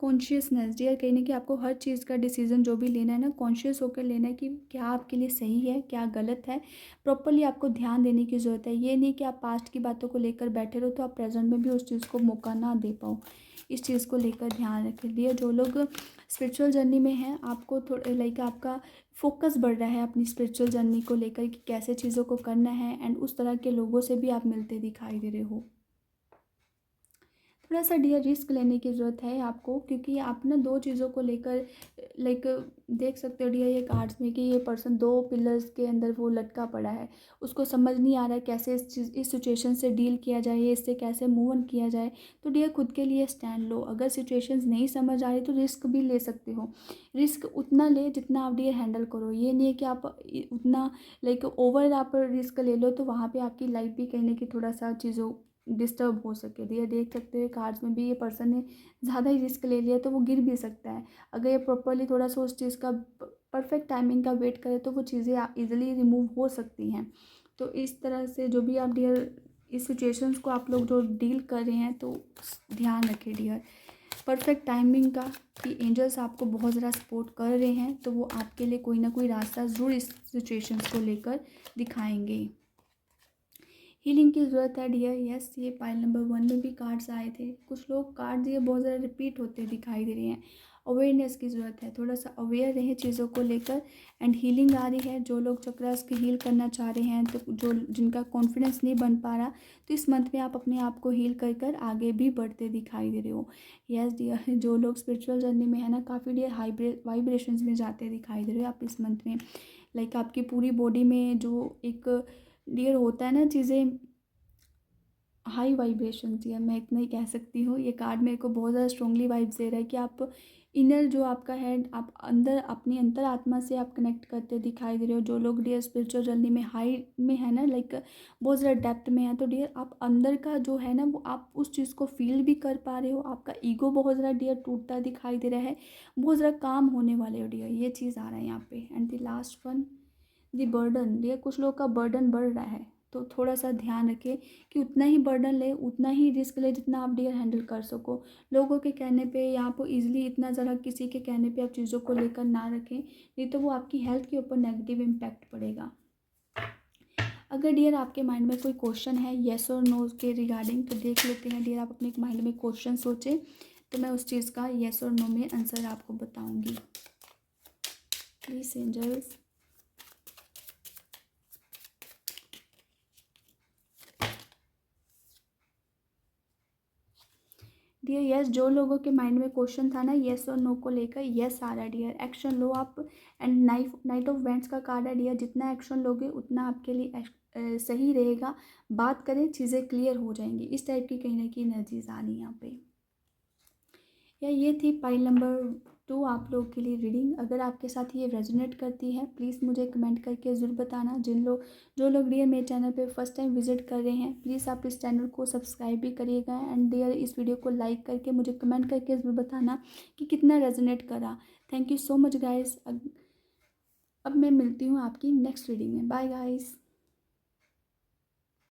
कॉन्शियसनेस डियर, कहीं ना कि आपको हर चीज़ का डिसीजन जो भी लेना है ना, कॉन्शियस होकर लेना है कि क्या आपके लिए सही है क्या गलत है। प्रॉपरली आपको ध्यान देने की ज़रूरत है। ये नहीं कि आप पास्ट की बातों को लेकर बैठे रहो तो आप प्रेजेंट में भी उस चीज़ को मौका ना दे पाओ। इस चीज़ को लेकर ध्यान रखें डियर। जो लोग स्पिरिचुअल जर्नी में हैं, आपको थोड़ा लाइक आपका फोकस बढ़ रहा है अपनी स्पिरिचुअल जर्नी को लेकर कि कैसे चीज़ों को करना है, एंड उस तरह के लोगों से भी आप मिलते दिखाई दे रहे हो। थोड़ा सा डियर रिस्क लेने की ज़रूरत है आपको, क्योंकि आप ना दो चीज़ों को लेकर लाइक देख सकते हो डियर ये कार्ड्स में कि ये पर्सन दो पिलर्स के अंदर वो लटका पड़ा है। उसको समझ नहीं आ रहा है कैसे इस सिचुएशन से डील किया जाए, इससे कैसे मूव ऑन किया जाए। तो डियर खुद के लिए स्टैंड लो। अगर सिचुएशंस नहीं समझ आ रही तो रिस्क भी ले सकते हो। रिस्क उतना ले जितना आप डियर हैंडल करो। ये नहीं है कि आप उतना लाइक ओवर आप रिस्क ले लो तो वहाँ पर आपकी लाइफ भी कहीं ना कहीं थोड़ा सा चीज़ों डिस्टर्ब हो सके। तो ये देख सकते हो कार्ड्स में भी ये पर्सन ने ज़्यादा ही रिस्क ले लिया तो वो गिर भी सकता है। अगर ये प्रॉपरली थोड़ा सा उस चीज़ का परफेक्ट टाइमिंग का वेट करे तो वो चीज़ें ईजिली रिमूव हो सकती हैं। तो इस तरह से जो भी आप डियर इस सिचुएशंस को आप लोग जो डील कर रहे हैं तो ध्यान रखें डियर परफेक्ट टाइमिंग का, कि एंजल्स आपको बहुत ज़्यादा सपोर्ट कर रहे हैं, तो वो आपके लिए कोई ना कोई रास्ता ज़रूर इस सिचुएशंस को लेकर दिखाएंगे। हीलिंग की ज़रूरत है डियर। यस, ये पाइल नंबर 1 में भी कार्ड्स आए थे। कुछ लोग कार्ड्स ये बहुत ज़्यादा रिपीट होते दिखाई दे रहे हैं। अवेयरनेस की ज़रूरत है, थोड़ा सा अवेयर रहें चीज़ों को लेकर। एंड हीलिंग आ रही है, जो लोग चक्रास की हील करना चाह रहे हैं, तो जो जिनका कॉन्फिडेंस नहीं बन पा रहा, तो इस मंथ में आप अपने आप को हील कर कर आगे भी बढ़ते दिखाई दे रहे हो। यस डियर, जो लोग स्पिरिचुअल जर्नी में है ना, काफ़ी डियर हाई वाइब्रेशंस में जाते दिखाई दे रहे हो आप इस मंथ में। लाइक आपकी पूरी बॉडी में जो एक डियर होता है ना चीज़ें हाई वाइब्रेशंस, या मैं इतना ही कह सकती हूँ। ये कार्ड मेरे को बहुत ज़्यादा स्ट्रांगली वाइब्स दे रहा है कि आप इनर जो आपका है, आप अंदर अपनी अंतर आत्मा से आप कनेक्ट करते दिखाई दे रहे हो। जो लोग डियर स्पिरिचुअल जर्नी में हाई में है ना, लाइक बहुत ज़्यादा डेप्थ में है, तो डियर आप अंदर का जो है ना वो आप उस चीज़ को फील भी कर पा रहे हो। आपका ईगो बहुत ज़्यादा डियर टूटता दिखाई दे रहा है, बहुत ज़्यादा काम होने वाले हो डियर। ये चीज़ आ रहा है यहाँ पे। And the last one the burden, dear कुछ लोग का बर्डन बढ़ रहा है। तो थोड़ा सा ध्यान रखें कि उतना ही बर्डन ले, उतना ही रिस्क ले जितना आप डियर हैंडल कर सको। लोगों के कहने पे या आप इजीली इतना ज़रा किसी के कहने पे आप चीज़ों को लेकर ना रखें, नहीं तो वो आपकी हेल्थ के ऊपर नेगेटिव इम्पैक्ट पड़ेगा। अगर डियर आपके माइंड में कोई क्वेश्चन है येस और नो के रिगार्डिंग, तो देख लेते हैं डियर। आप अपने माइंड में क्वेश्चन सोचें तो मैं उस चीज़ का येस और नो में आंसर आपको बताऊंगी। Please angels. डियर यस, जो लोगों के माइंड में क्वेश्चन था ना येस और नो को लेकर, येस आ रहा है डियर। एक्शन लो आप। एंड नाइट ऑफ वेंट्स का कार्ड है डियर, जितना एक्शन लोगे उतना आपके लिए सही रहेगा। बात करें चीज़ें क्लियर हो जाएंगी, इस टाइप की कहीं ना कहीं एनर्जीज आ रही यहाँ पे। या ये थी पाइल नंबर 2 आप लोग के लिए रीडिंग। अगर आपके साथ ये रेजोनेट करती है प्लीज़ मुझे कमेंट करके ज़रूर बताना। जो लोग डियर मेरे चैनल पे फर्स्ट टाइम विजिट कर रहे हैं, प्लीज़ आप इस चैनल को सब्सक्राइब भी करिएगा। एंड डियर इस वीडियो को लाइक करके मुझे कमेंट करके ज़रूर बताना कि कितना रेजोनेट करा। Thank you so much guys. अब मैं मिलती हूँ आपकी नेक्स्ट रीडिंग में। Bye guys.